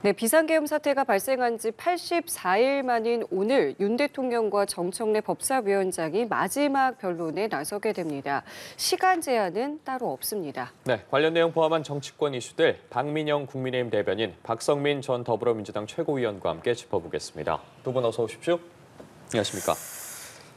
네, 비상계엄 사태가 발생한 지 84일 만인 오늘 윤 대통령과 정청래 법사위원장이 마지막 변론에 나서게 됩니다. 시간 제한은 따로 없습니다. 네, 관련 내용 포함한 정치권 이슈들 박민영 국민의힘 대변인, 박성민 전 더불어민주당 최고위원과 함께 짚어보겠습니다. 두 분 어서 오십시오. 안녕하십니까?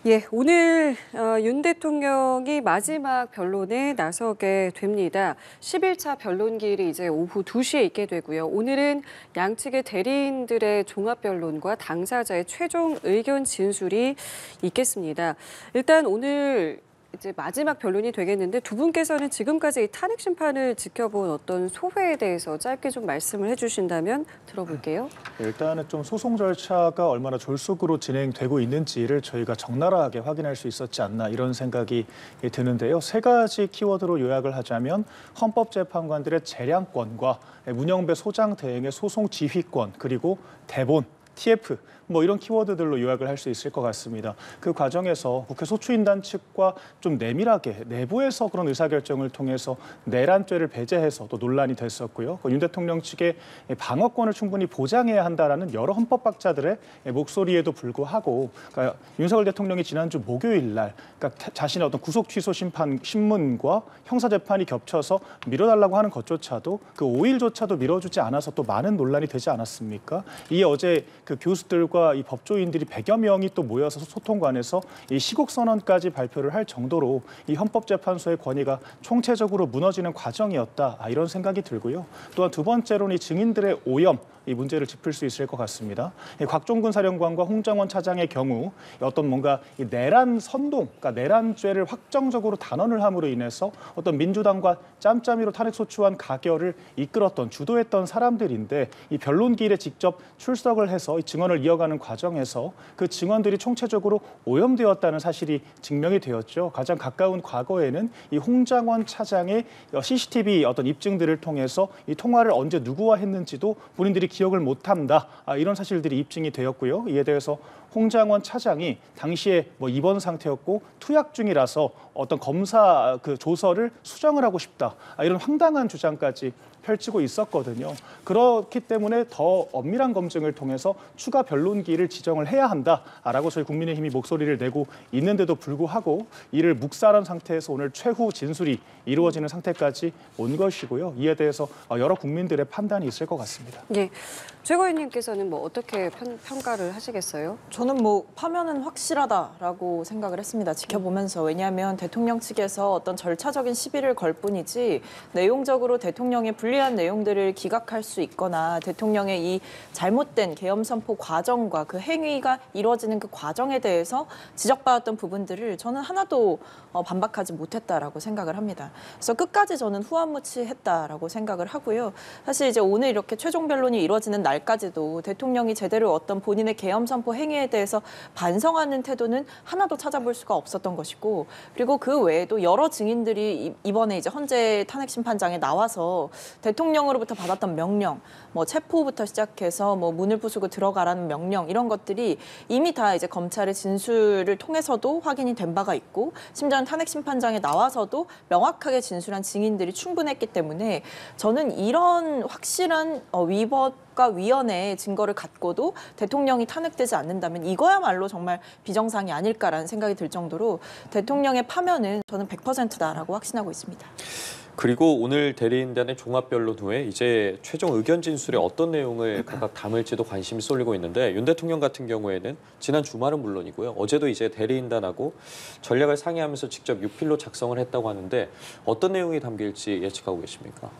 예, 오늘 윤 대통령이 마지막 변론에 나서게 됩니다. 11차 변론기일이 이제 오후 2시에 있게 되고요. 오늘은 양측의 대리인들의 종합변론과 당사자의 최종 의견 진술이 있겠습니다. 일단 오늘 이제 마지막 변론이 되겠는데 두 분께서는 지금까지 이 탄핵 심판을 지켜본 어떤 소회에 대해서 짧게 좀 말씀을 해주신다면 들어볼게요. 일단은 좀 소송 절차가 얼마나 졸속으로 진행되고 있는지를 저희가 적나라하게 확인할 수 있었지 않나 이런 생각이 드는데요. 세 가지 키워드로 요약을 하자면 헌법재판관들의 재량권과 문영배 소장 대행의 소송 지휘권 그리고 대본, TF 뭐 이런 키워드들로 요약을 할 수 있을 것 같습니다. 그 과정에서 국회 소추인단 측과 좀 내밀하게 내부에서 그런 의사결정을 통해서 내란죄를 배제해서 또 논란이 됐었고요. 윤 대통령 측의 방어권을 충분히 보장해야 한다라는 여러 헌법학자들의 목소리에도 불구하고 그러니까 윤석열 대통령이 지난주 목요일 날 그러니까 자신의 어떤 구속 취소 심판 신문과 형사재판이 겹쳐서 미뤄달라고 하는 것조차도 그 5일조차도 미뤄주지 않아서 또 많은 논란이 되지 않았습니까? 이에 어제 그 교수들과 이 법조인들이 100여 명이 또 모여서 소통관에서 이 시국 선언까지 발표를 할 정도로 이 헌법재판소의 권위가 총체적으로 무너지는 과정이었다 이런 생각이 들고요. 또한 두 번째로는 이 증인들의 오염 이 문제를 짚을 수 있을 것 같습니다. 곽종근 사령관과 홍장원 차장의 경우 어떤 뭔가 이 내란 선동, 그러니까 내란죄를 확정적으로 단언을 함으로 인해서 어떤 민주당과 짬짬이로 탄핵소추안 가결을 이끌었던 주도했던 사람들인데 이 변론기일에 직접 출석을 해서 이 증언을 이어가는 과정에서 그 증언들이 총체적으로 오염되었다는 사실이 증명이 되었죠. 가장 가까운 과거에는 이 홍장원 차장의 CCTV 어떤 입증들을 통해서 이 통화를 언제 누구와 했는지도 본인들이 기억을 못한다. 이런 사실들이 입증이 되었고요. 이에 대해서 홍장원 차장이 당시에 뭐 입원 상태였고 투약 중이라서 어떤 검사 그 조서를 수정을 하고 싶다. 이런 황당한 주장까지 펼치고 있었거든요. 그렇기 때문에 더 엄밀한 검증을 통해서 추가 변론기일을 지정을 해야 한다라고 저희 국민의힘이 목소리를 내고 있는데도 불구하고 이를 묵살한 상태에서 오늘 최후 진술이 이루어지는 상태까지 온 것이고요. 이에 대해서 여러 국민들의 판단이 있을 것 같습니다. 예, 최고위원님께서는 뭐 어떻게 평가를 하시겠어요? 저는 뭐 파면은 확실하다라고 생각을 했습니다. 지켜보면서. 왜냐하면 대통령 측에서 어떤 절차적인 시비를 걸 뿐이지 내용적으로 대통령의 불리한 내용들을 기각할 수 있거나 대통령의 이 잘못된 계엄 선포 과정과 그 행위가 이루어지는 그 과정에 대해서 지적받았던 부분들을 저는 하나도 반박하지 못했다라고 생각을 합니다. 그래서 끝까지 저는 후한무치했다라고 생각을 하고요. 사실 이제 오늘 이렇게 최종 변론이 이루어지는 날까지도 대통령이 제대로 어떤 본인의 계엄 선포 행위에 대해서 반성하는 태도는 하나도 찾아볼 수가 없었던 것이고, 그리고 그 외에도 여러 증인들이 이번에 이제 헌재 탄핵 심판장에 나와서 대통령으로부터 받았던 명령, 뭐 체포부터 시작해서 뭐 문을 부수고 들어가라는 명령 이런 것들이 이미 다 이제 검찰의 진술을 통해서도 확인이 된 바가 있고, 심지어 탄핵 심판장에 나와서도 명확하게 진술한 증인들이 충분했기 때문에 저는 이런 확실한 위법과 위헌의 증거를 갖고도 대통령이 탄핵되지 않는다면 이거야말로 정말 비정상이 아닐까라는 생각이 들 정도로 대통령의 파면은 저는 100%다라고 확신하고 있습니다. 그리고 오늘 대리인단의 종합변론 후에 이제 최종 의견 진술에 어떤 내용을 각각 담을지도 관심이 쏠리고 있는데 윤 대통령 같은 경우에는 지난 주말은 물론이고요. 어제도 이제 대리인단하고 전략을 상의하면서 직접 유필로 작성을 했다고 하는데 어떤 내용이 담길지 예측하고 계십니까?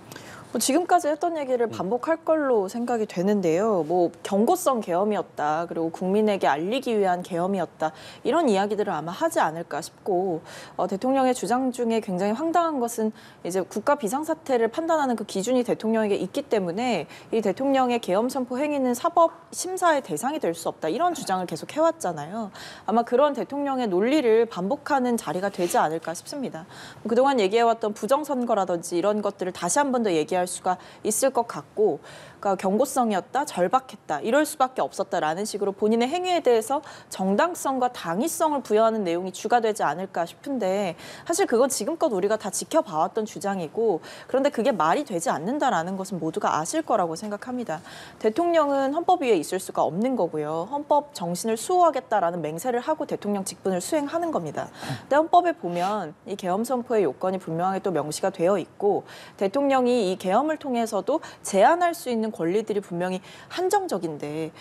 지금까지 했던 얘기를 반복할 걸로 생각이 되는데요. 뭐 경고성 계엄이었다. 그리고 국민에게 알리기 위한 계엄이었다. 이런 이야기들을 아마 하지 않을까 싶고 대통령의 주장 중에 굉장히 황당한 것은 이제 국가 비상사태를 판단하는 그 기준이 대통령에게 있기 때문에 이 대통령의 계엄 선포 행위는 사법 심사의 대상이 될 수 없다. 이런 주장을 계속 해왔잖아요. 아마 그런 대통령의 논리를 반복하는 자리가 되지 않을까 싶습니다. 그동안 얘기해왔던 부정선거라든지 이런 것들을 다시 한 번 더 얘기할 수가 있을 것 같고, 그러니까 경고성이었다, 절박했다, 이럴 수밖에 없었다라는 식으로 본인의 행위에 대해서 정당성과 당위성을 부여하는 내용이 주가 되지 않을까 싶은데 사실 그건 지금껏 우리가 다 지켜봐왔던 주장이고 그런데 그게 말이 되지 않는다라는 것은 모두가 아실 거라고 생각합니다. 대통령은 헌법 위에 있을 수가 없는 거고요. 헌법 정신을 수호하겠다라는 맹세를 하고 대통령 직분을 수행하는 겁니다. 근데 헌법에 보면 이 계엄 선포의 요건이 분명하게 또 명시가 되어 있고 대통령이 이 계엄을 통해서도 제한할 수 있는 권리들이 분명히 한정적인데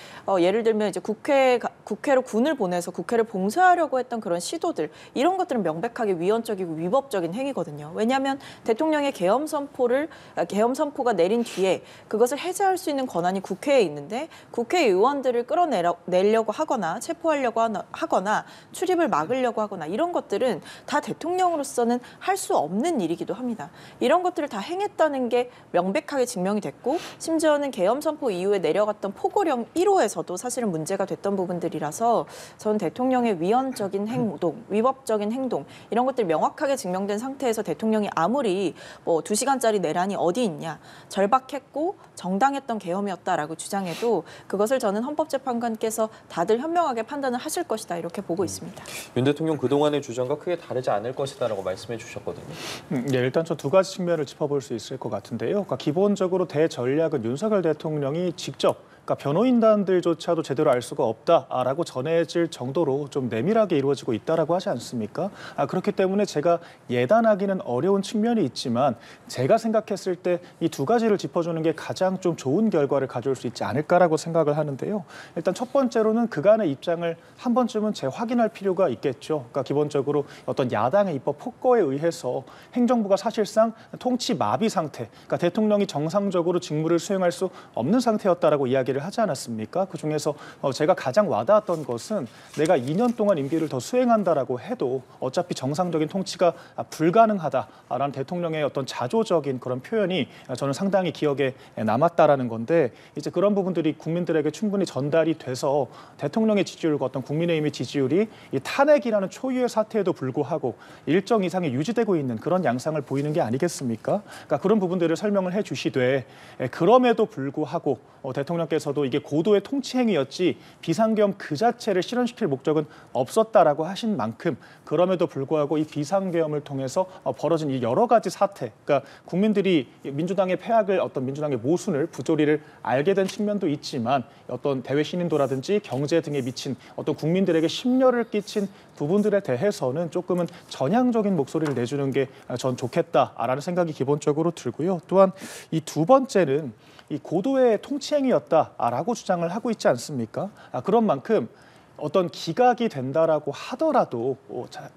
예를 들면 이제 국회로 군을 보내서 국회를 봉쇄하려고 했던 그런 시도들 이런 것들은 명백하게 위헌적이고 위법적인 행위거든요. 왜냐하면 대통령의 계엄 선포가 내린 뒤에 그것을 해제할 수 있는 권한이 국회에 있는데 국회의원들을 끌어내려고 하거나 체포하려고 하거나 출입을 막으려고 하거나 이런 것들은 다 대통령으로서는 할 수 없는 일이기도 합니다. 이런 것들을 다 행했다는 게 명백하게 증명이 됐고 심지어는 계엄 선포 이후에 내려갔던 포고령 1호에서도 사실은 문제가 됐던 부분들이라서 저는 대통령의 위헌적인 행동, 위법적인 행동 이런 것들이 명확하게 증명된 상태에서 대통령이 아무리 뭐 2시간짜리 내란이 어디 있냐 절박했고 정당했던 계엄이었다라고 주장해도 그것을 저는 헌법재판관께서 다들 현명하게 판단을 하실 것이다 이렇게 보고 있습니다. 윤 대통령 그동안의 주장과 크게 다르지 않을 것이다라고 말씀해 주셨거든요. 네, 일단 저 두 가지 측면을 짚어볼 수 있을 것 같은데요. 그러니까 기본적으로 대전략은 윤석열 대통령이 직접 그러니까 변호인단들조차도 제대로 알 수가 없다라고 전해질 정도로 좀 내밀하게 이루어지고 있다라고 하지 않습니까? 그렇기 때문에 제가 예단하기는 어려운 측면이 있지만 제가 생각했을 때 이 두 가지를 짚어주는 게 가장 좀 좋은 결과를 가져올 수 있지 않을까라고 생각을 하는데요. 일단 첫 번째로는 그간의 입장을 한 번쯤은 재확인할 필요가 있겠죠. 그러니까 기본적으로 어떤 야당의 입법 폭거에 의해서 행정부가 사실상 통치 마비 상태, 그러니까 대통령이 정상적으로 직무를 수행할 수 없는 상태였다라고 이야기를 하지 않았습니까? 그중에서 제가 가장 와닿았던 것은 내가 2년 동안 임기를 더 수행한다라고 해도 어차피 정상적인 통치가 불가능하다라는 대통령의 어떤 자조적인 그런 표현이 저는 상당히 기억에 남았다라는 건데 이제 그런 부분들이 국민들에게 충분히 전달이 돼서 대통령의 지지율과 어떤 국민의힘의 지지율이 이 탄핵이라는 초유의 사태에도 불구하고 일정 이상의 유지되고 있는 그런 양상을 보이는 게 아니겠습니까? 그러니까 그런 부분들을 설명을 해주시되 그럼에도 불구하고 대통령께서도 이게 고도의 통치 행위였지 비상계엄 그 자체를 실현시킬 목적은 없었다라고 하신 만큼 그럼에도 불구하고 이 비상계엄을 통해서 벌어진 이 여러 가지 사태, 그러니까 국민들이 민주당의 패악을 어떤 민주당의 모순을 부조리를 알게 된 측면도 있지만 어떤 대외 신인도라든지 경제 등에 미친 어떤 국민들에게 심려를 끼친 부분들에 대해서는 조금은 전향적인 목소리를 내주는 게 전 좋겠다라는 생각이 기본적으로 들고요. 또한 이 두 번째는 이 고도의 통치행위였다라고 주장을 하고 있지 않습니까? 그런 만큼 어떤 기각이 된다라고 하더라도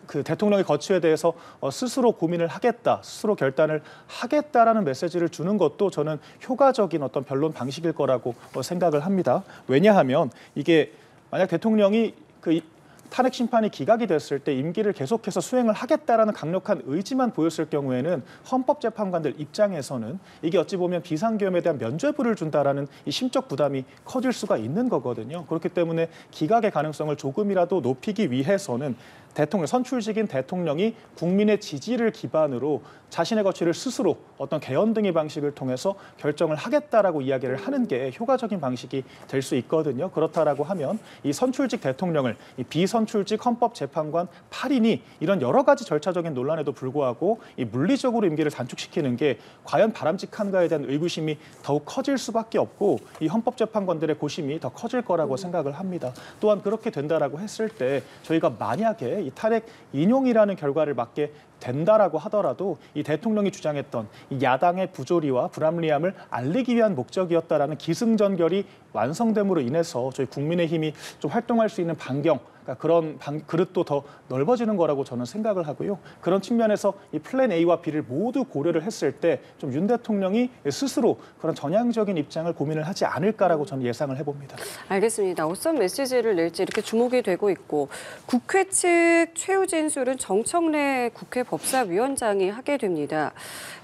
그 대통령의 거취에 대해서 스스로 고민을 하겠다, 스스로 결단을 하겠다라는 메시지를 주는 것도 저는 효과적인 어떤 변론 방식일 거라고 생각을 합니다. 왜냐하면 이게 만약 대통령이 그 탄핵 심판이 기각이 됐을 때 임기를 계속해서 수행을 하겠다라는 강력한 의지만 보였을 경우에는 헌법재판관들 입장에서는 이게 어찌 보면 비상계엄에 대한 면죄부를 준다라는 이 심적 부담이 커질 수가 있는 거거든요. 그렇기 때문에 기각의 가능성을 조금이라도 높이기 위해서는 선출직인 대통령이 국민의 지지를 기반으로 자신의 거취를 스스로 어떤 개헌 등의 방식을 통해서 결정을 하겠다라고 이야기를 하는 게 효과적인 방식이 될 수 있거든요. 그렇다라고 하면 이 선출직 대통령을 이 비선출직 헌법재판관 8인이 이런 여러 가지 절차적인 논란에도 불구하고 이 물리적으로 임기를 단축시키는 게 과연 바람직한가에 대한 의구심이 더욱 커질 수밖에 없고 이 헌법재판관들의 고심이 더 커질 거라고 생각을 합니다. 또한 그렇게 된다라고 했을 때 저희가 만약에 이 탄핵 인용이라는 결과를 맞게 된다라고 하더라도 이 대통령이 주장했던 이 야당의 부조리와 불합리함을 알리기 위한 목적이었다라는 기승전결이 완성됨으로 인해서 저희 국민의힘이 좀 활동할 수 있는 반경, 그러니까 그런 그릇도 더 넓어지는 거라고 저는 생각을 하고요. 그런 측면에서 이 플랜 A와 B를 모두 고려를 했을 때 좀 윤 대통령이 스스로 그런 전향적인 입장을 고민을 하지 않을까라고 저는 예상을 해봅니다. 알겠습니다. 어떤 메시지를 낼지 이렇게 주목이 되고 있고 국회 측 최후 진술은 정청래 국회 법사위원장이 하게 됩니다.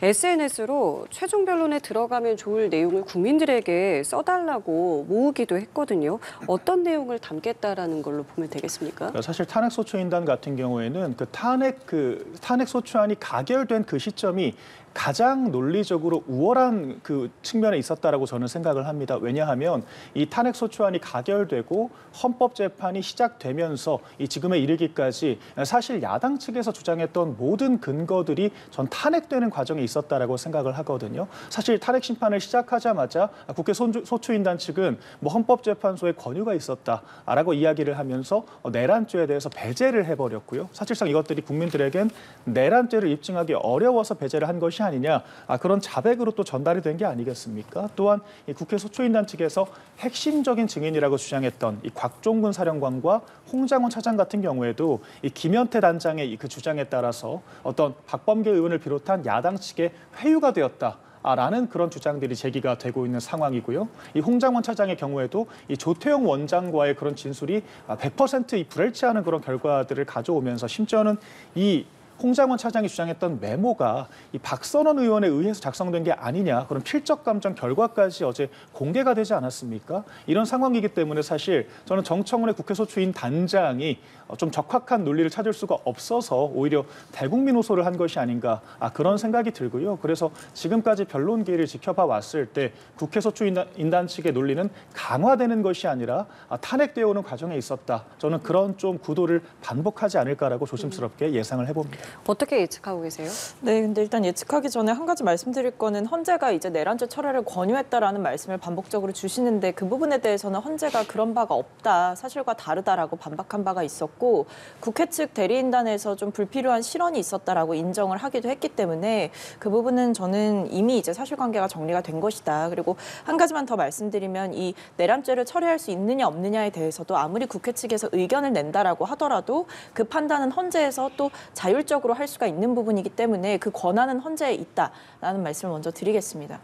SNS로 최종 변론에 들어가면 좋을 내용을 국민들에게 써달라고 모으기도 했거든요. 어떤 내용을 담겠다라는 걸로 보면 되겠습니까? 사실 탄핵소추인단 같은 경우에는 탄핵소추안이 가결된 그 시점이 가장 논리적으로 우월한 그 측면에 있었다라고 저는 생각을 합니다. 왜냐하면 이 탄핵소추안이 가결되고 헌법재판이 시작되면서 이 지금에 이르기까지 사실 야당 측에서 주장했던 모든 근거들이 전 탄핵되는 과정에 있었다라고 생각을 하거든요. 사실 탄핵 심판을 시작하자마자 국회 소추인단 측은 뭐 헌법재판소에 권유가 있었다라고 이야기를 하면서 내란죄에 대해서 배제를 해버렸고요. 사실상 이것들이 국민들에겐 내란죄를 입증하기 어려워서 배제를 한 것이 아니냐, 그런 자백으로 또 전달이 된 게 아니겠습니까? 또한 이 국회 소추인단 측에서 핵심적인 증인이라고 주장했던 이 곽종근 사령관과 홍장원 차장 같은 경우에도 이 김현태 단장의 그 주장에 따라서 어떤 박범계 의원을 비롯한 야당 측의 회유가 되었다. 라는 그런 주장들이 제기가 되고 있는 상황이고요. 이 홍장원 차장의 경우에도 이 조태용 원장과의 그런 진술이 100% 불일치하는 그런 결과들을 가져오면서 심지어는 이 홍장원 차장이 주장했던 메모가 이 박선원 의원에 의해서 작성된 게 아니냐, 그런 필적 감정 결과까지 어제 공개가 되지 않았습니까? 이런 상황이기 때문에 사실 저는 정청원의 국회 소추인 단장이 좀 적합한 논리를 찾을 수가 없어서 오히려 대국민 호소를 한 것이 아닌가, 그런 생각이 들고요. 그래서 지금까지 변론기를 지켜봐 왔을 때 국회 소추인단 측의 논리는 강화되는 것이 아니라 탄핵되어 오는 과정에 있었다. 저는 그런 좀 구도를 반복하지 않을까라고 조심스럽게 예상을 해봅니다. 어떻게 예측하고 계세요? 네, 근데 일단 예측하기 전에 한 가지 말씀드릴 거는 헌재가 이제 내란죄 철회를 권유했다라는 말씀을 반복적으로 주시는데 그 부분에 대해서는 헌재가 그런 바가 없다, 사실과 다르다라고 반박한 바가 있었고 국회 측 대리인단에서 좀 불필요한 실언이 있었다라고 인정을 하기도 했기 때문에 그 부분은 저는 이미 이제 사실관계가 정리가 된 것이다. 그리고 한 가지만 더 말씀드리면 이 내란죄를 처리할 수 있느냐 없느냐에 대해서도 아무리 국회 측에서 의견을 낸다라고 하더라도 그 판단은 헌재에서 또 자율적으로 할 수가 있는 부분이기 때문에 그 권한은 헌재에 있다라는 말씀을 먼저 드리겠습니다.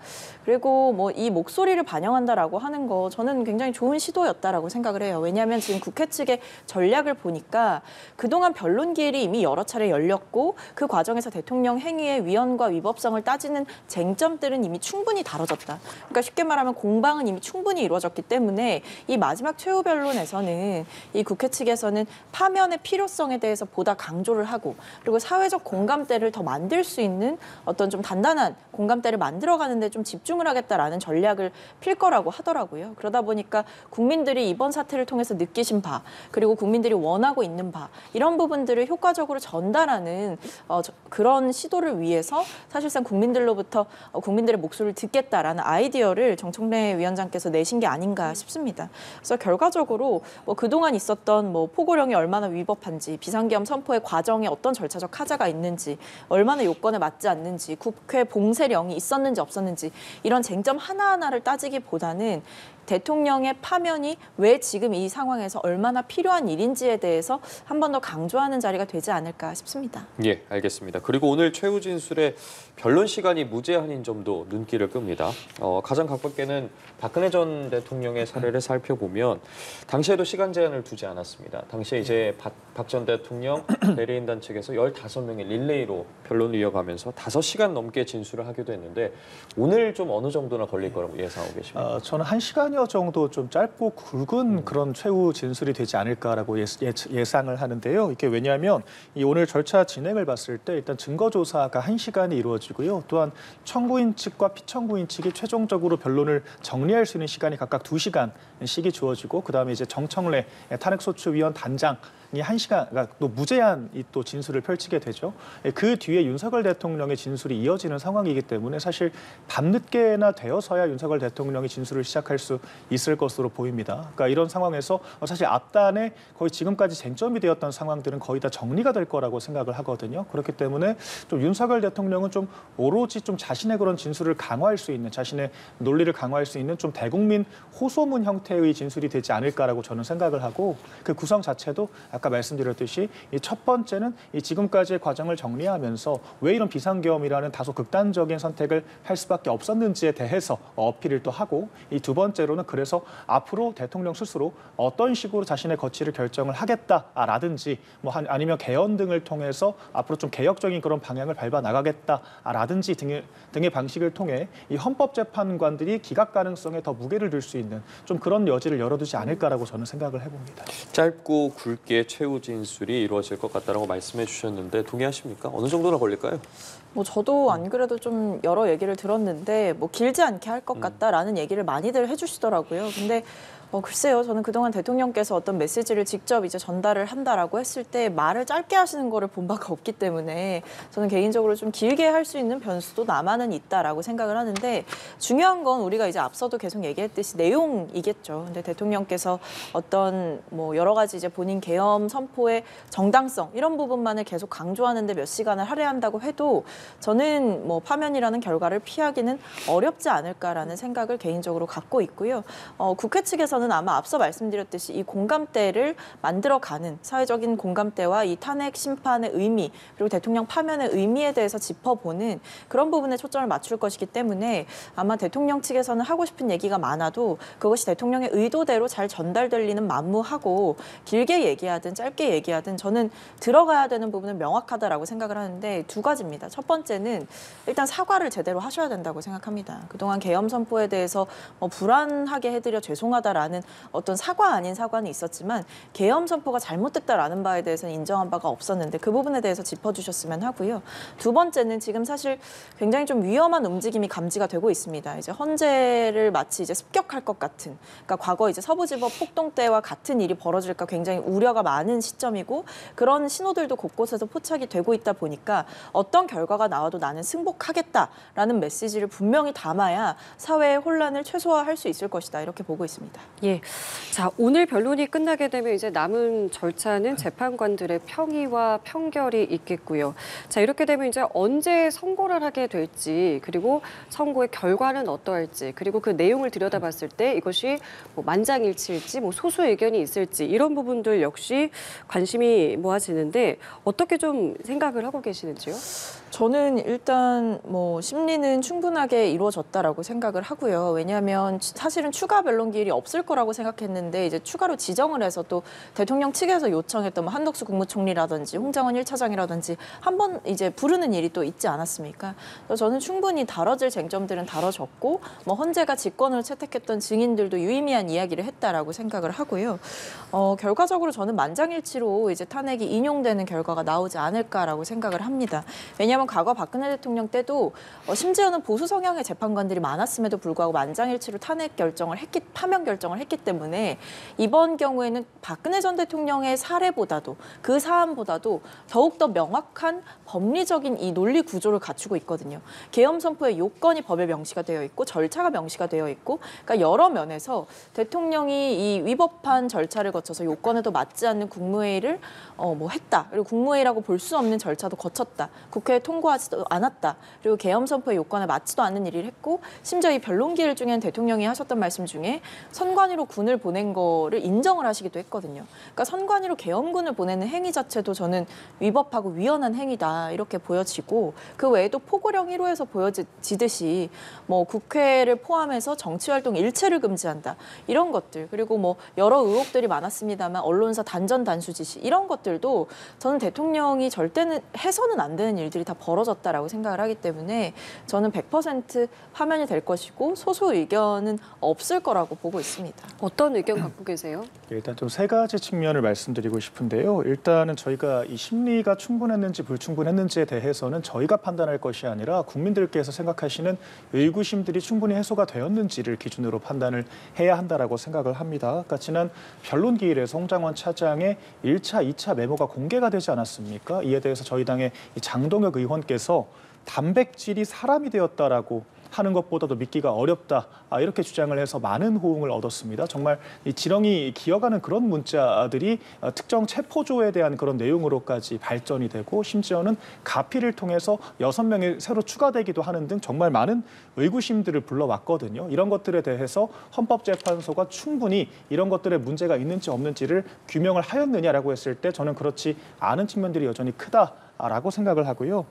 그리고 뭐 이 목소리를 반영한다라고 하는 거 저는 굉장히 좋은 시도였다라고 생각을 해요. 왜냐하면 지금 국회 측의 전략을 보니까 그동안 변론기일이 이미 여러 차례 열렸고 그 과정에서 대통령 행위의 위헌과 위법성을 따지는 쟁점들은 이미 충분히 다뤄졌다. 그러니까 쉽게 말하면 공방은 이미 충분히 이루어졌기 때문에 이 마지막 최후 변론에서는 이 국회 측에서는 파면의 필요성에 대해서 보다 강조를 하고 그리고 사회적 공감대를 더 만들 수 있는 어떤 좀 단단한 공감대를 만들어가는 데 좀 집중을 하겠다라는 전략을 필 거라고 하더라고요. 그러다 보니까 국민들이 이번 사태를 통해서 느끼신 바 그리고 국민들이 원하고 있는 바 이런 부분들을 효과적으로 전달하는 그런 시도를 위해서 사실상 국민들로부터 국민들의 목소리를 듣겠다라는 아이디어를 정청래 위원장께서 내신 게 아닌가 싶습니다. 그래서 결과적으로 뭐 그동안 있었던 뭐 포고령이 얼마나 위법한지 비상계엄 선포의 과정에 어떤 절차적 하자가 있는지 얼마나 요건에 맞지 않는지 국회 봉쇄령이 있었는지 없었는지 이런 쟁점 하나하나를 따지기보다는 대통령의 파면이 왜 지금 이 상황에서 얼마나 필요한 일인지에 대해서 한 번 더 강조하는 자리가 되지 않을까 싶습니다. 예, 알겠습니다. 그리고 오늘 최후 진술의 변론 시간이 무제한인 점도 눈길을 끕니다. 가장 가깝게는 박근혜 전 대통령의 사례를 살펴보면 당시에도 시간 제한을 두지 않았습니다. 당시에 이제 박 전 대통령 대리인단 측에서 15명의 릴레이로 변론을 이어가면서 5시간 넘게 진술을 하기도 했는데 오늘 좀 어느 정도나 걸릴 거라고 예상하고 계십니까? 저는 1시간여 정도 좀 짧고 굵은 그런 최후 진술이 되지 않을까라고 예상을 하는데요. 이게 왜냐하면 이 오늘 절차 진행을 봤을 때 일단 증거 조사가 1시간이 이루어지고요. 또한 청구인 측과 피청구인 측이 최종적으로 변론을 정리할 수 있는 시간이 각각 2시간씩이 주어지고 그다음에 이제 정청래 탄핵소추위원 단장이 1시간, 그러니까 또 무제한 또 진술을 펼치게 되죠. 그 뒤에 윤석열 대통령의 진술이 이어지는 상황이기 때문에 사실 밤늦게나 되어서야 윤석열 대통령이 진술을 시작할 수 있을 것으로 보입니다. 그러니까 이런 상황에서 사실 앞단에 거의 지금까지 쟁점이 되었던 상황들은 거의 다 정리가 될 거라고 생각을 하거든요. 그렇기 때문에 좀 윤석열 대통령은 좀 오로지 좀 자신의 그런 진술을 강화할 수 있는, 자신의 논리를 강화할 수 있는 좀 대국민 호소문 형태의 진술이 되지 않을까라고 저는 생각을 하고 그 구성 자체도 아까 말씀드렸듯이 이 첫 번째는 이 지금까지의 과정을 정리하면서 왜 이런 비상계엄이라는 다소 극단적인 선택을 할 수밖에 없었는지에 대해서 어필을 또 하고 이 두 번째로는 그래서 앞으로 대통령 스스로 어떤 식으로 자신의 거취를 결정을 하겠다라든지 뭐 아니면 개헌 등을 통해서 앞으로 좀 개혁적인 그런 방향을 밟아 나가겠다라든지 등의 방식을 통해 이 헌법재판관들이 기각 가능성에 더 무게를 둘 수 있는 좀 그런 여지를 열어두지 않을까라고 저는 생각을 해봅니다. 짧고 굵게 최후 진술이 이루어질 것 같다라고 말씀해 주셨는데 동의하십니까? 어느 정도나 걸릴까요? 뭐 저도 안 그래도 좀 여러 얘기를 들었는데 뭐 길지 않게 할 것 같다라는 얘기를 많이들 해주시더라고요. 근데 글쎄요, 저는 그동안 대통령께서 어떤 메시지를 직접 이제 전달을 한다라고 했을 때 말을 짧게 하시는 거를 본 바가 없기 때문에 저는 개인적으로 좀 길게 할 수 있는 변수도 남아는 있다라고 생각을 하는데 중요한 건 우리가 이제 앞서도 계속 얘기했듯이 내용이겠죠. 근데 대통령께서 어떤 뭐 여러 가지 이제 본인 계엄 선포의 정당성 이런 부분만을 계속 강조하는데 몇 시간을 할애한다고 해도 저는 뭐 파면이라는 결과를 피하기는 어렵지 않을까라는 생각을 개인적으로 갖고 있고요. 국회 측에서는 아마 앞서 말씀드렸듯이 이 공감대를 만들어가는 사회적인 공감대와 이 탄핵 심판의 의미 그리고 대통령 파면의 의미에 대해서 짚어보는 그런 부분에 초점을 맞출 것이기 때문에 아마 대통령 측에서는 하고 싶은 얘기가 많아도 그것이 대통령의 의도대로 잘 전달될 리는 만무하고 길게 얘기하든 짧게 얘기하든 저는 들어가야 되는 부분은 명확하다라고 생각을 하는데 두 가지입니다. 첫 번째는 일단 사과를 제대로 하셔야 된다고 생각합니다. 그동안 계엄 선포에 대해서 불안하게 해드려 죄송하다라는 어떤 사과 아닌 사과는 있었지만 계엄 선포가 잘못됐다라는 바에 대해서는 인정한 바가 없었는데 그 부분에 대해서 짚어주셨으면 하고요. 두 번째는 지금 사실 굉장히 좀 위험한 움직임이 감지가 되고 있습니다. 이제 헌재를 마치 이제 습격할 것 같은, 그러니까 과거 이제 서부지법 폭동 때와 같은 일이 벌어질까 굉장히 우려가 많은 시점이고 그런 신호들도 곳곳에서 포착이 되고 있다 보니까 어떤 결과가 나와도 나는 승복하겠다라는 메시지를 분명히 담아야 사회의 혼란을 최소화할 수 있을 것이다 이렇게 보고 있습니다. 예. 자, 오늘 변론이 끝나게 되면 이제 남은 절차는 재판관들의 평의와 평결이 있겠고요. 자, 이렇게 되면 이제 언제 선고를 하게 될지 그리고 선고의 결과는 어떠할지 그리고 그 내용을 들여다봤을 때 이것이 뭐 만장일치일지 뭐 소수 의견이 있을지 이런 부분들 역시 관심이 모아지는데 어떻게 좀 생각을 하고 계시는지요? 저는 일단 뭐 심리는 충분하게 이루어졌다라고 생각을 하고요. 왜냐하면 사실은 추가 변론기일이 없을 거라고 생각했는데 이제 추가로 지정을 해서 또 대통령 측에서 요청했던 뭐 한덕수 국무총리라든지 홍장원 1차장이라든지 한번 이제 부르는 일이 또 있지 않았습니까? 그래서 저는 충분히 다뤄질 쟁점들은 다뤄졌고 뭐 헌재가 직권을 채택했던 증인들도 유의미한 이야기를 했다라고 생각을 하고요. 결과적으로 저는 만장일치로 이제 탄핵이 인용되는 결과가 나오지 않을까라고 생각을 합니다. 왜냐하면 과거 박근혜 대통령 때도 심지어는 보수 성향의 재판관들이 많았음에도 불구하고 만장일치로 파면 결정을 했기 때문에 이번 경우에는 박근혜 전 대통령의 사례보다도 그 사안보다도 더욱더 명확한 법리적인 이 논리 구조를 갖추고 있거든요. 계엄 선포의 요건이 법에 명시가 되어 있고 절차가 명시가 되어 있고 그러니까 여러 면에서 대통령이 이 위법한 절차를 거쳐서 요건에도 맞지 않는 국무회의를 했다. 그리고 국무회의라고 볼 수 없는 절차도 거쳤다. 국회에 통과하지도 않았다. 그리고 계엄 선포의 요건에 맞지도 않는 일을 했고 심지어 이 변론기일 중에는 대통령이 하셨던 말씀 중에 선관위로 군을 보낸 거를 인정을 하시기도 했거든요. 그러니까 선관위로 계엄군을 보내는 행위 자체도 저는 위법하고 위헌한 행위다 이렇게 보여지고 그 외에도 포고령 1호에서 보여지듯이 뭐 국회를 포함해서 정치활동 일체를 금지한다 이런 것들 그리고 뭐 여러 의혹들이 많았습니다만 언론사 단전 단수 지시 이런 것들도 저는 대통령이 절대는 해서는 안 되는 일들이 다 벌어졌다라고 생각을 하기 때문에 저는 100% 파면이 될 것이고 소수 의견은 없을 거라고 보고 있습니다. 어떤 의견 갖고 계세요? 일단 좀 세 가지 측면을 말씀드리고 싶은데요. 일단은 저희가 이 심리가 충분했는지 불충분했는지에 대해서는 저희가 판단할 것이 아니라 국민들께서 생각하시는 의구심들이 충분히 해소가 되었는지를 기준으로 판단을 해야 한다라고 생각을 합니다. 그러니까 지난 변론기일에서 홍장원 차장의 1차, 2차 메모가 공개가 되지 않았습니까? 이에 대해서 저희 당의 장동혁 의원께서 단백질이 사람이 되었다라고 하는 것보다도 믿기가 어렵다 이렇게 주장을 해서 많은 호응을 얻었습니다. 정말 이 지렁이 기어가는 그런 문자들이 특정 체포조에 대한 그런 내용으로까지 발전이 되고 심지어는 가피를 통해서 6명이 새로 추가되기도 하는 등 정말 많은 의구심들을 불러왔거든요. 이런 것들에 대해서 헌법재판소가 충분히 이런 것들에 문제가 있는지 없는지를 규명을 하였느냐라고 했을 때 저는 그렇지 않은 측면들이 여전히 크다라고 생각을 하고요.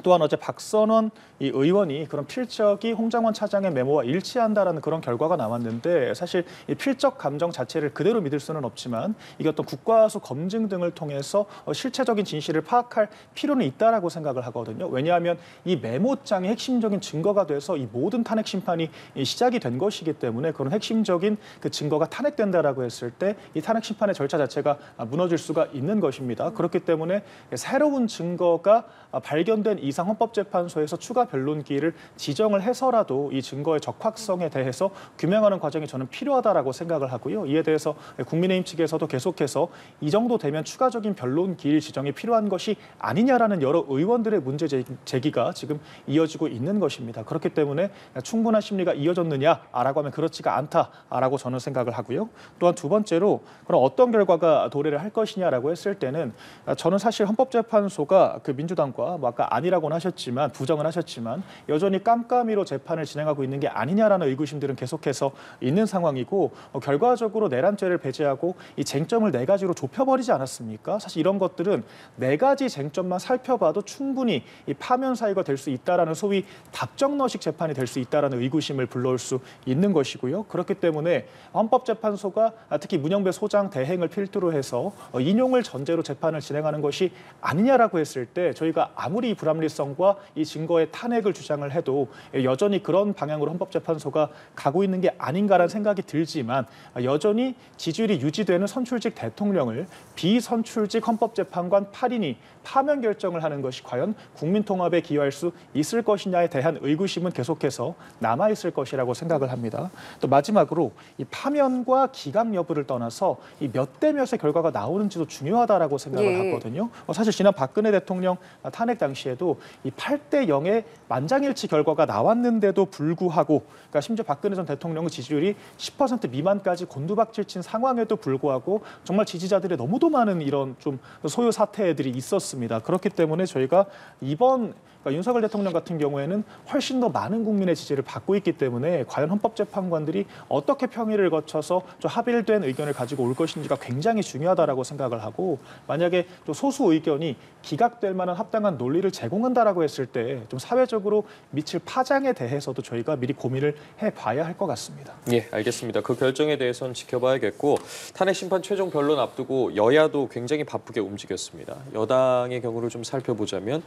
또한 어제 박선원 이 의원이 그런 필적이 홍장원 차장의 메모와 일치한다라는 그런 결과가 나왔는데 사실 이 필적 감정 자체를 그대로 믿을 수는 없지만 이게 어떤 국과수 검증 등을 통해서 실체적인 진실을 파악할 필요는 있다라고 생각을 하거든요. 왜냐하면 이 메모장이 핵심적인 증거가 돼서 이 모든 탄핵 심판이 시작이 된 것이기 때문에 그런 핵심적인 그 증거가 탄핵된다라고 했을 때 이 탄핵 심판의 절차 자체가 무너질 수가 있는 것입니다. 그렇기 때문에 새로운 증거가 발견된 이 이상 헌법재판소에서 추가 변론기일을 지정을 해서라도 이 증거의 적확성에 대해서 규명하는 과정이 저는 필요하다라고 생각을 하고요. 이에 대해서 국민의힘 측에서도 계속해서 이 정도 되면 추가적인 변론기일 지정이 필요한 것이 아니냐라는 여러 의원들의 문제 제기가 지금 이어지고 있는 것입니다. 그렇기 때문에 충분한 심리가 이어졌느냐라고 하면 그렇지가 않다라고 저는 생각을 하고요. 또한 두 번째로 그럼 어떤 결과가 도래를 할 것이냐라고 했을 때는 저는 사실 헌법재판소가 그 민주당과 뭐 아까 아니라고는 하셨지만 부정을 하셨지만 여전히 깜깜이로 재판을 진행하고 있는 게 아니냐라는 의구심들은 계속해서 있는 상황이고 결과적으로 내란죄를 배제하고 이 쟁점을 네 가지로 좁혀버리지 않았습니까? 사실 이런 것들은 네 가지 쟁점만 살펴봐도 충분히 이 파면 사유가 될 수 있다라는 소위 답정너식 재판이 될 수 있다라는 의구심을 불러올 수 있는 것이고요. 그렇기 때문에 헌법재판소가 특히 문영배 소장 대행을 필두로 해서 인용을 전제로 재판을 진행하는 것이 아니냐라고 했을 때 저희가 아무리 불합리성과 이 증거의 탄핵을 주장을 해도 여전히 그런 방향으로 헌법재판소가 가고 있는 게 아닌가라는 생각이 들지만 여전히 지지율이 유지되는 선출직 대통령을 비선출직 헌법재판관 8인이 파면 결정을 하는 것이 과연 국민통합에 기여할 수 있을 것이냐에 대한 의구심은 계속해서 남아있을 것이라고 생각을 합니다. 또 마지막으로 이 파면과 기각 여부를 떠나서 이 몇 대 몇의 결과가 나오는지도 중요하다라고 생각을 하거든요. 사실 지난 박근혜 대통령 탄핵 당시에도 이 8대 0의 만장일치 결과가 나왔는데도 불구하고 그러니까 심지어 박근혜 전 대통령의 지지율이 10% 미만까지 곤두박질 친 상황에도 불구하고 정말 지지자들의 너무도 많은 이런 좀 소요 사태들이 있었습니다. 그렇기 때문에 저희가 이번 그러니까 윤석열 대통령 같은 경우에는 훨씬 더 많은 국민의 지지를 받고 있기 때문에 과연 헌법재판관들이 어떻게 평의를 거쳐서 좀 합일된 의견을 가지고 올 것인지가 굉장히 중요하다라고 생각을 하고 만약에 또 소수 의견이 기각될 만한 합당한 논리를 제공한다라고 했을 때 좀 사회적으로 미칠 파장에 대해서도 저희가 미리 고민을 해봐야 할 것 같습니다. 예, 알겠습니다. 그 결정에 대해서는 지켜봐야겠고 탄핵 심판 최종 변론 앞두고 여야도 굉장히 바쁘게 움직였습니다. 여당의 경우를 좀 살펴보자면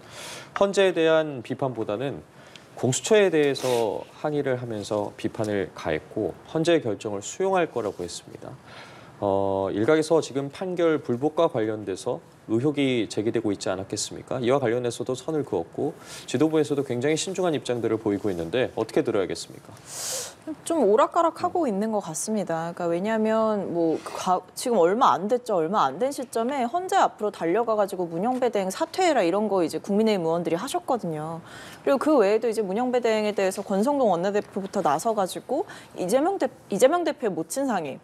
헌재에 대한 비판보다는 공수처에 대해서 항의를 하면서 비판을 가했고 헌재의 결정을 수용할 거라고 했습니다. 일각에서 지금 판결 불복과 관련돼서 의혹이 제기되고 있지 않았겠습니까? 이와 관련해서도 선을 그었고 지도부에서도 굉장히 신중한 입장들을 보이고 있는데 어떻게 들어야겠습니까? 좀 오락가락하고 있는 것 같습니다. 그러니까 왜냐하면 뭐 지금 얼마 안 됐죠. 얼마 안 된 시점에 헌재 앞으로 달려가가지고 문영배 대행 사퇴해라 이런 거 이제 국민의힘 의원들이 하셨거든요. 그리고 그 외에도 이제 문영배 대행에 대해서 권성동 원내대표부터 나서가지고 이재명 대표의 모친상이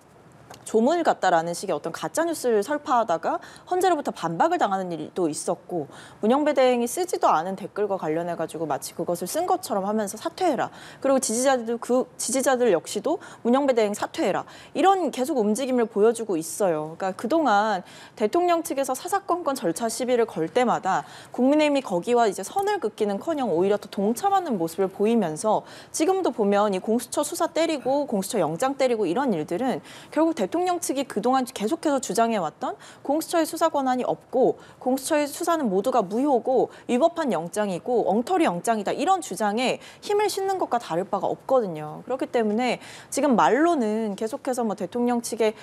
조문을 갔다라는 식의 어떤 가짜 뉴스를 설파하다가 헌재로부터 반박을 당하는 일도 있었고 문영배 대행이 쓰지도 않은 댓글과 관련해 가지고 마치 그것을 쓴 것처럼 하면서 사퇴해라. 그리고 지지자들 역시도 문영배 대행 사퇴해라. 이런 계속 움직임을 보여주고 있어요. 그러니까 그동안 대통령 측에서 사사건건 절차 시비를 걸 때마다 국민의힘이 거기와 이제 선을 긋기는커녕 오히려 더 동참하는 모습을 보이면서 지금도 보면 이 공수처 수사 때리고 공수처 영장 때리고 이런 일들은 결국 대통령 측이 그동안 계속해서 주장해왔던 공수처의 수사 권한이 없고 공수처의 수사는 모두가 무효고 위법한 영장이고 엉터리 영장이다 이런 주장에 힘을 싣는 것과 다를 바가 없거든요. 그렇기 때문에 지금 말로는 계속해서 뭐 대통령 측의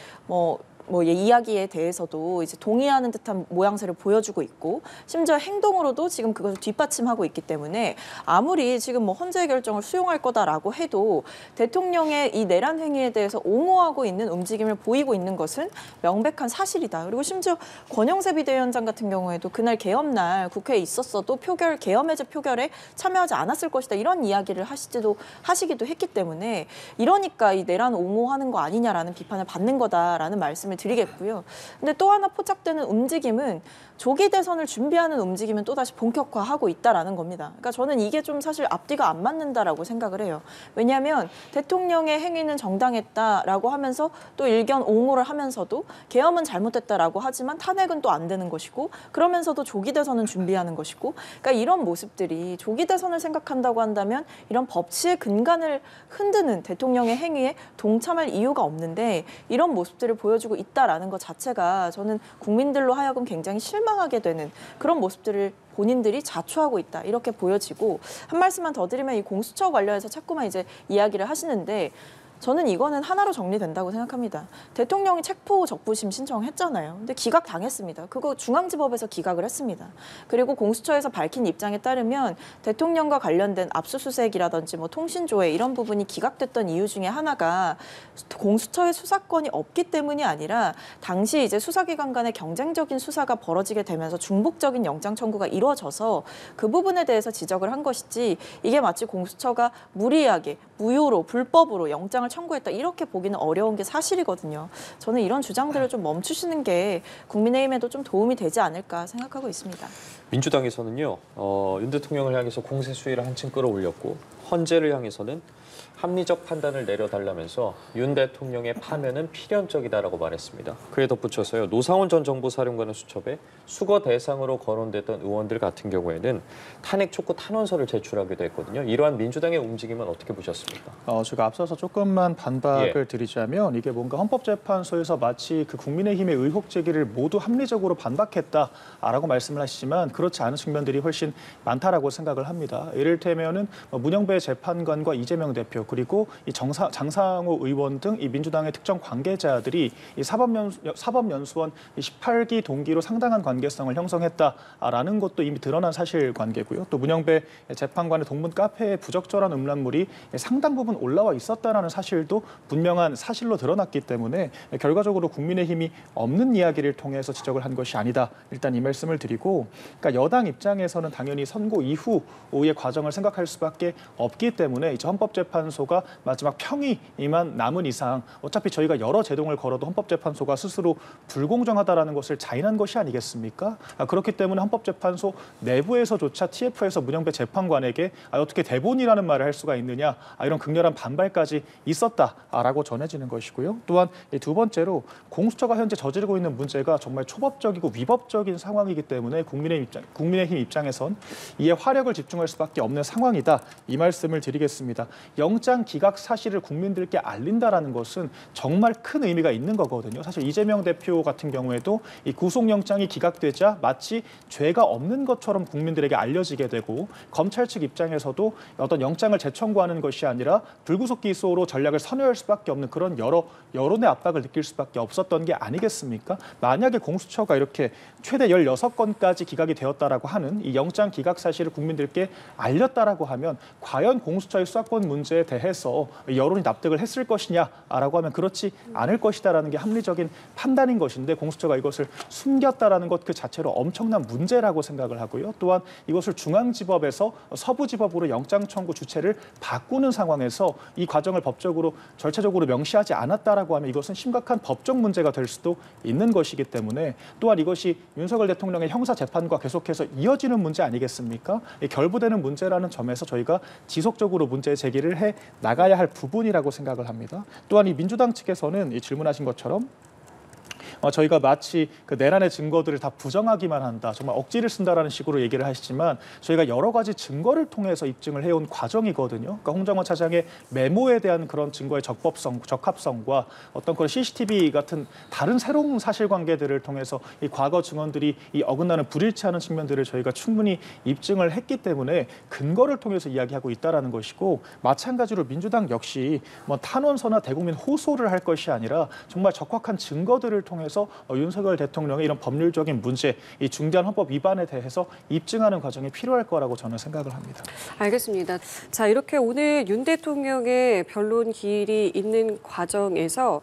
이야기에 대해서도 이제 동의하는 듯한 모양새를 보여주고 있고 심지어 행동으로도 지금 그것을 뒷받침하고 있기 때문에 아무리 지금 뭐 헌재 결정을 수용할 거다라고 해도 대통령의 이 내란 행위에 대해서 옹호하고 있는 움직임을 보이고 있는 것은 명백한 사실이다. 그리고 심지어 권영세 비대위원장 같은 경우에도 그날 개엄날 국회에 있었어도 개엄 해제 표결에 참여하지 않았을 것이다. 이런 이야기를 하시기도 했기 때문에 이러니까 이 내란 옹호하는 거 아니냐라는 비판을 받는 거다라는 말씀을 드리겠고요. 근데 또 하나 포착되는 움직임은 조기 대선을 준비하는 움직임은 또다시 본격화하고 있다라는 겁니다. 그러니까 저는 이게 좀 사실 앞뒤가 안 맞는다라고 생각을 해요. 왜냐하면 대통령의 행위는 정당했다라고 하면서 또 일견 옹호를 하면서도 계엄은 잘못됐다라고 하지만 탄핵은 또 안 되는 것이고 그러면서도 조기 대선은 준비하는 것이고 그러니까 이런 모습들이 조기 대선을 생각한다고 한다면 이런 법치의 근간을 흔드는 대통령의 행위에 동참할 이유가 없는데 이런 모습들을 보여주고 있다라는 것 자체가 저는 국민들로 하여금 굉장히 실망하게 되는 그런 모습들을 본인들이 자초하고 있다 이렇게 보여지고 한 말씀만 더 드리면 이 공수처 관련해서 자꾸만 이제 이야기를 하시는데 저는 이거는 하나로 정리된다고 생각합니다. 대통령이 체포 적부심 신청했잖아요. 근데 기각 당했습니다. 그거 중앙지법에서 기각을 했습니다. 그리고 공수처에서 밝힌 입장에 따르면 대통령과 관련된 압수수색이라든지 뭐 통신조회 이런 부분이 기각됐던 이유 중에 하나가 공수처의 수사권이 없기 때문이 아니라 당시 이제 수사기관 간의 경쟁적인 수사가 벌어지게 되면서 중복적인 영장 청구가 이루어져서 그 부분에 대해서 지적을 한 것이지 이게 마치 공수처가 무리하게 무효로 불법으로 영장을 청구했다 이렇게 보기는 어려운 게 사실이거든요. 저는 이런 주장들을 좀 멈추시는 게 국민의힘에도 좀 도움이 되지 않을까 생각하고 있습니다. 민주당에서는요, 윤 대통령을 향해서 공세 수위를 한층 끌어올렸고 헌재를 향해서는 합리적 판단을 내려달라면서 윤 대통령의 파면은 필연적이다라고 말했습니다. 그에 덧붙여서요, 노상원 전 정보사령관의 수첩에 수거 대상으로 거론됐던 의원들 같은 경우에는 탄핵 촉구 탄원서를 제출하기도 했거든요. 이러한 민주당의 움직임은 어떻게 보셨습니까? 제가 앞서서 조금만 반박을 드리자면 이게 뭔가 헌법재판소에서 마치 그 국민의힘의 의혹 제기를 모두 합리적으로 반박했다라고 말씀을 하시지만 그렇지 않은 측면들이 훨씬 많다라고 생각을 합니다. 이를테면은 문영배 재판관과 이재명 대표 그리고 이 장상호 의원 등 이 민주당의 특정 관계자들이 이 사법연수원 18기 동기로 상당한 관계성을 형성했다라는 것도 이미 드러난 사실관계고요. 또 문영배 재판관의 동문 카페에 부적절한 음란물이 상당 부분 올라와 있었다라는 사실도 분명한 사실로 드러났기 때문에 결과적으로 국민의힘이 없는 이야기를 통해서 지적을 한 것이 아니다. 일단 이 말씀을 드리고, 그러니까 여당 입장에서는 당연히 선고 이후의 과정을 생각할 수밖에 없기 때문에 이제 헌법재판소가 마지막 평의만 남은 이상 어차피 저희가 여러 제동을 걸어도 헌법재판소가 스스로 불공정하다라는 것을 자인한 것이 아니겠습니까? 그렇기 때문에 헌법재판소 내부에서조차 TF에서 문영배 재판관에게 어떻게 대본이라는 말을 할 수가 있느냐 이런 극렬한 반발까지 있었다라고 전해지는 것이고요. 또한 두 번째로 공수처가 현재 저지르고 있는 문제가 정말 초법적이고 위법적인 상황이기 때문에 국민의힘 입장에선 이에 화력을 집중할 수밖에 없는 상황이다. 이 말씀을 드리겠습니다. 영장 기각 사실을 국민들께 알린다라는 것은 정말 큰 의미가 있는 거거든요. 사실 이재명 대표 같은 경우에도 이 구속영장이 기각되자 마치 죄가 없는 것처럼 국민들에게 알려지게 되고 검찰 측 입장에서도 어떤 영장을 재청구하는 것이 아니라 불구속 기소로 전략을 선회할 수밖에 없는 그런 여론의 압박을 느낄 수밖에 없었던 게 아니겠습니까? 만약에 공수처가 이렇게 최대 16건까지 기각이 되었다라고 하는 이 영장 기각 사실을 국민들께 알렸다라고 하면 과연 공수처의 수사권 문제에 대해서 여론이 납득을 했을 것이냐라고 하면 그렇지 않을 것이다라는 게 합리적인 판단인 것인데 공수처가 이것을 숨겼다라는 것 그 자체로 엄청난 문제라고 생각을 하고요. 또한 이것을 중앙지법에서 서부지법으로 영장 청구 주체를 바꾸는 상황에서 이 과정을 법적으로 절차적으로 명시하지 않았다라고 하면 이것은 심각한 법적 문제가 될 수도 있는 것이기 때문에 또한 이것이 윤석열 대통령의 형사 재판과 계속해서 이어지는 문제 아니겠습니까? 결부되는 문제라는 점에서 저희가 지속적으로 문제 제기를 해 나가야 할 부분이라고 생각을 합니다. 또한 이 민주당 측에서는 이 질문하신 것처럼 저희가 마치 그 내란의 증거들을 다 부정하기만 한다, 정말 억지를 쓴다라는 식으로 얘기를 하시지만 저희가 여러 가지 증거를 통해서 입증을 해온 과정이거든요. 그러니까 홍정원 차장의 메모에 대한 그런 증거의 적합성과 어떤 그런 CCTV 같은 다른 새로운 사실관계들을 통해서 이 과거 증언들이 이 어긋나는 불일치하는 측면들을 저희가 충분히 입증을 했기 때문에 근거를 통해서 이야기하고 있다라는 것이고, 마찬가지로 민주당 역시 뭐 탄원서나 대국민 호소를 할 것이 아니라 정말 적확한 증거들을 통해서 윤석열 대통령의 이런 법률적인 문제, 이 중대한 헌법 위반에 대해서 입증하는 과정이 필요할 거라고 저는 생각을 합니다. 알겠습니다. 자, 이렇게 오늘 윤 대통령의 변론 기일이 있는 과정에서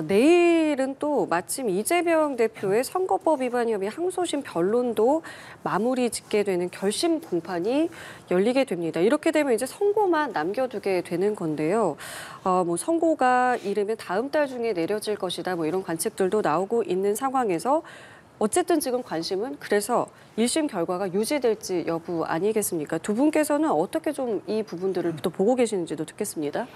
내일은 또 마침 이재명 대표의 선거법 위반 혐의 항소심 변론도 마무리 짓게 되는 결심 공판이 열리게 됩니다. 이렇게 되면 이제 선고만 남겨두게 되는 건데요. 뭐 선고가 이르면 다음 달 중에 내려질 것이다. 뭐 이런 관측들도 나오고 있는 상황에서 어쨌든 지금 관심은 그래서 1심 결과가 유지될지 여부 아니겠습니까? 두 분께서는 어떻게 좀 이 부분들을 또 보고 계시는지도 듣겠습니다.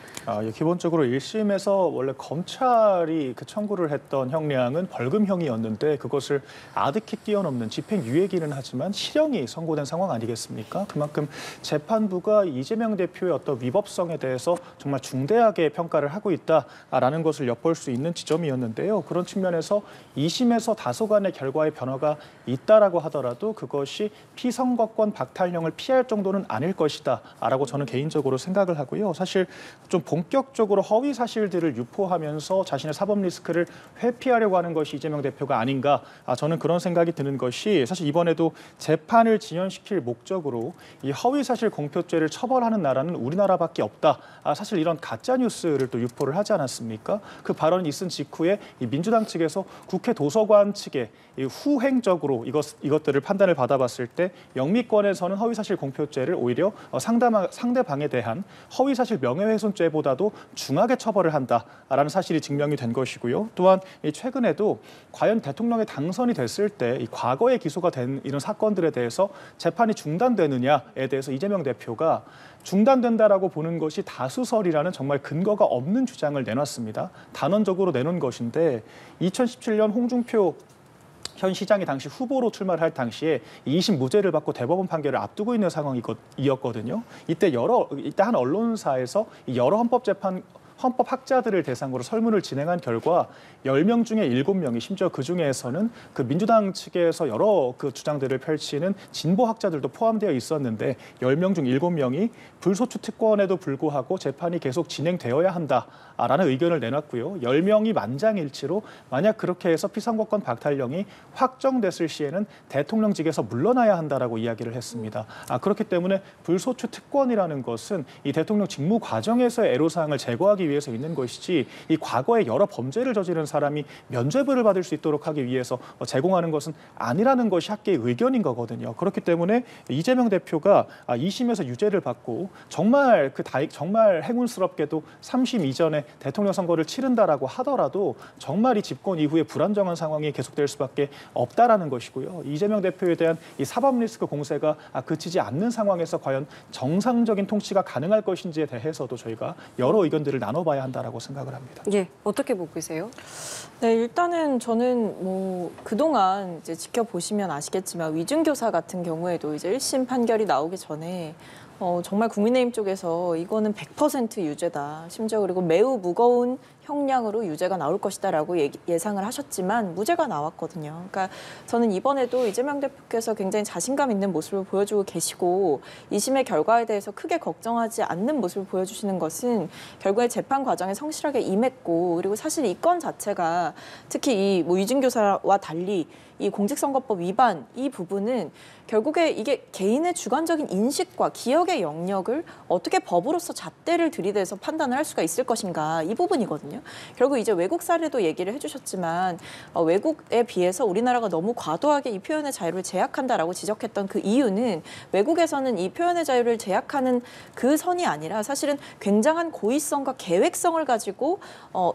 기본적으로 1심에서 원래 검찰이 그 청구를 했던 형량은 벌금형이었는데 그것을 아득히 뛰어넘는 집행유예기는 하지만 실형이 선고된 상황 아니겠습니까? 그만큼 재판부가 이재명 대표의 어떤 위법성에 대해서 정말 중대하게 평가를 하고 있다라는 것을 엿볼 수 있는 지점이었는데요. 그런 측면에서 2심에서 다소간의 결과의 변화가 있다라고 하더라도 그것이 피선거권 박탈령을 피할 정도는 아닐 것이다라고 저는 개인적으로 생각을 하고요. 사실 좀 본격적으로 허위 사실들을 유포하면서 자신의 사법 리스크를 회피하려고 하는 것이 이재명 대표가 아닌가. 저는 그런 생각이 드는 것이 사실 이번에도 재판을 진연시킬 목적으로 이 허위 사실 공표죄를 처벌하는 나라는 우리나라밖에 없다. 사실 이런 가짜 뉴스를 또 유포를 하지 않았습니까? 그 발언이 있은 직후에 이 민주당 측에서 국회 도서관 측에 이 후행적으로 이것들을 판단을 받아봤을 때 영미권에서는 허위 사실 공표죄를 오히려 상대방에 대한 허위 사실 명예훼손죄보다도 중하게 처벌을 한다라는 사실이 증명이 된 것이고요. 또한 최근에도 과연 대통령이 당선이 됐을 때 이 과거에 기소가 된 이런 사건들에 대해서 재판이 중단되느냐에 대해서 이재명 대표가 중단된다라고 보는 것이 다수설이라는 정말 근거가 없는 주장을 내놨습니다. 단언적으로 내놓은 것인데 2017년 홍준표 현 시장이 당시 후보로 출마를 할 당시에 2심 무죄를 받고 대법원 판결을 앞두고 있는 상황이었거든요. 이때 한 언론사에서 여러 헌법학자들을 대상으로 설문을 진행한 결과 10명 중에 7명이 심지어 그중에서는 그 민주당 측에서 여러 그 주장들을 펼치는 진보학자들도 포함되어 있었는데 10명 중 7명이 불소추 특권에도 불구하고 재판이 계속 진행되어야 한다라는 의견을 내놨고요. 10명이 만장일치로 만약 그렇게 해서 피선거권 박탈령이 확정됐을 시에는 대통령직에서 물러나야 한다라고 이야기를 했습니다. 그렇기 때문에 불소추 특권이라는 것은 이 대통령 직무 과정에서의 애로사항을 제거하기 위해서 있는 것이지 이 과거에 여러 범죄를 저지른 사람이 면죄부를 받을 수 있도록 하기 위해서 제공하는 것은 아니라는 것이 학계의 의견인 거거든요. 그렇기 때문에 이재명 대표가 2심에서 유죄를 받고 정말 정말 행운스럽게도 3심 이전에 대통령 선거를 치른다라고 하더라도 정말 이 집권 이후에 불안정한 상황이 계속될 수밖에 없다라는 것이고요. 이재명 대표에 대한 이 사법 리스크 공세가 그치지 않는 상황에서 과연 정상적인 통치가 가능할 것인지에 대해서도 저희가 여러 의견들을 나눠봐야 한다라고 생각을 합니다. 예, 어떻게 보고 계세요? 네, 일단은 저는 뭐 그동안 이제 지켜보시면 아시겠지만 위중교사 같은 경우에도 이제 1심 판결이 나오기 전에 정말 국민의힘 쪽에서 이거는 100% 유죄다. 심지어 그리고 매우 무거운 형량으로 유죄가 나올 것이다라고 예상을 하셨지만 무죄가 나왔거든요. 그러니까 저는 이번에도 이재명 대표께서 굉장히 자신감 있는 모습을 보여주고 계시고 2심의 결과에 대해서 크게 걱정하지 않는 모습을 보여주시는 것은 결국에 재판 과정에 성실하게 임했고 그리고 사실 이 건 자체가 특히 이 위중교사와 달리 이 공직선거법 위반 이 부분은 결국에 이게 개인의 주관적인 인식과 기억의 영역을 어떻게 법으로서 잣대를 들이대서 판단을 할 수가 있을 것인가 이 부분이거든요. 결국 이제 외국 사례도 얘기를 해주셨지만 외국에 비해서 우리나라가 너무 과도하게 이 표현의 자유를 제약한다라고 지적했던 그 이유는 외국에서는 이 표현의 자유를 제약하는 그 선이 아니라 사실은 굉장한 고의성과 계획성을 가지고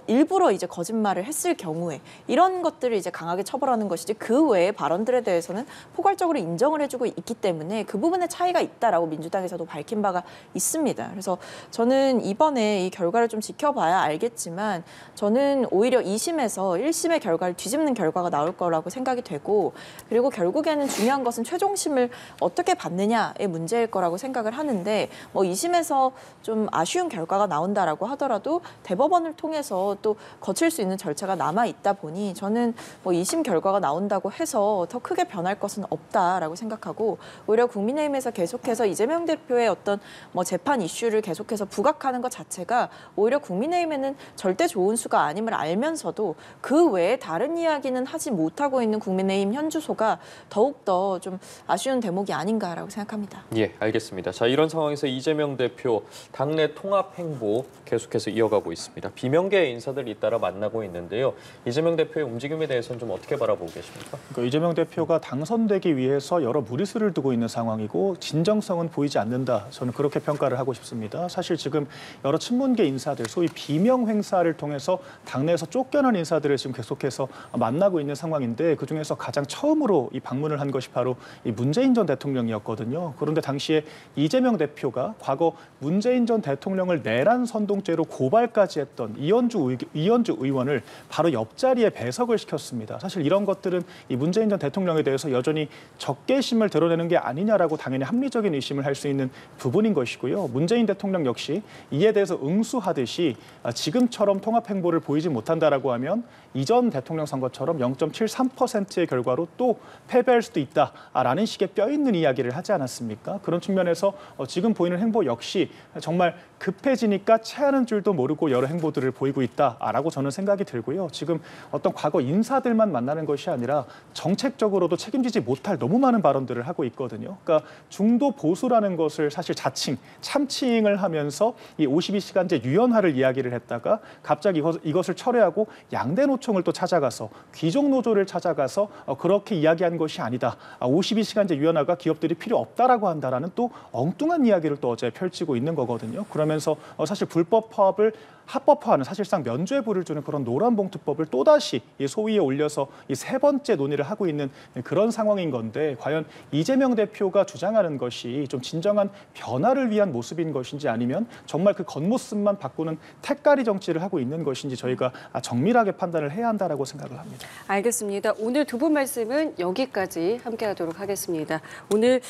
일부러 이제 거짓말을 했을 경우에 이런 것들을 이제 강하게 처벌하는 것이지 그 외의 발언들에 대해서는 포괄적으로 인정을 해주고 있기 때문에 그 부분의 차이가 있다라고 민주당에서도 밝힌 바가 있습니다. 그래서 저는 이번에 이 결과를 좀 지켜봐야 알겠지만 저는 오히려 2심에서 1심의 결과를 뒤집는 결과가 나올 거라고 생각이 되고 그리고 결국에는 중요한 것은 최종심을 어떻게 받느냐의 문제일 거라고 생각을 하는데 뭐 2심에서 좀 아쉬운 결과가 나온다라고 하더라도 대법원을 통해서 또 거칠 수 있는 절차가 남아 있다 보니 저는 뭐 2심 결과가 나온다고 해서 더 크게 변할 것은 없다라고 생각하고 오히려 국민의힘에서 계속해서 이재명 대표의 어떤 뭐 재판 이슈를 계속해서 부각하는 것 자체가 오히려 국민의힘에는 절대 좋은 수가 아님을 알면서도 그 외에 다른 이야기는 하지 못하고 있는 국민의힘 현주소가 더욱더 좀 아쉬운 대목이 아닌가라고 생각합니다. 예, 알겠습니다. 자, 이런 상황에서 이재명 대표 당내 통합 행보 계속해서 이어가고 있습니다. 비명계의 인사들 잇따라 만나고 있는데요. 이재명 대표의 움직임에 대해서는 좀 어떻게 바라보고 계십니까? 그러니까 이재명 대표가 당선되기 위해서 여러 무리수를 두고 있는 상황이고 진정성은 보이지 않는다. 저는 그렇게 평가를 하고 싶습니다. 사실 지금 여러 친문계 인사들, 소위 비명 행사를 통해서 당내에서 쫓겨난 인사들을 지금 계속해서 만나고 있는 상황인데 그중에서 가장 처음으로 이 방문을 한 것이 바로 이 문재인 전 대통령이었거든요. 그런데 당시에 이재명 대표가 과거 문재인 전 대통령을 내란 선동죄로 고발까지 했던 이현주 의원을 바로 옆자리에 배석을 시켰습니다. 사실 이런 것들은 이 문재인 전 대통령에 대해서 여전히 적개심을 드러내는 게 아니냐라고 당연히 합리적인 의심을 할 수 있는 부분인 것이고요. 문재인 대통령 역시 이에 대해서 응수하듯이 지금처럼 예전처럼 통합 행보를 보이지 못한다라고 하면 이전 대통령 선거처럼 0.73%의 결과로 또 패배할 수도 있다라는 식의 뼈 있는 이야기를 하지 않았습니까? 그런 측면에서 지금 보이는 행보 역시 정말 급해지니까 체하는 줄도 모르고 여러 행보들을 보이고 있다라고 저는 생각이 들고요. 지금 어떤 과거 인사들만 만나는 것이 아니라 정책적으로도 책임지지 못할 너무 많은 발언들을 하고 있거든요. 그러니까 중도 보수라는 것을 사실 자칭, 참칭을 하면서 이 52시간제 유연화를 이야기를 했다가 갑자기 이것을 철회하고 양대 노총을 또 찾아가서 귀족 노조를 찾아가서 그렇게 이야기한 것이 아니다. 52시간제 유연화가 기업들이 필요 없다라고 한다라는 또 엉뚱한 이야기를 또 어제 펼치고 있는 거거든요. 그러면서 사실 불법 파업을 합법화하는 사실상 면죄부를 주는 그런 노란봉투법을 또다시 이 소위에 올려서 이 세 번째 논의를 하고 있는 그런 상황인 건데 과연 이재명 대표가 주장하는 것이 좀 진정한 변화를 위한 모습인 것인지 아니면 정말 그 겉모습만 바꾸는 택가리 정치를 하고 있는 것인지 저희가 정밀하게 판단을 해야 한다라고 생각을 합니다. 알겠습니다. 오늘 두 분 말씀은 여기까지 함께하도록 하겠습니다. 오늘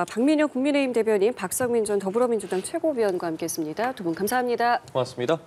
박민영 국민의힘 대변인, 박성민 전 더불어민주당 최고위원과 함께했습니다. 두 분 감사합니다. 고맙습니다.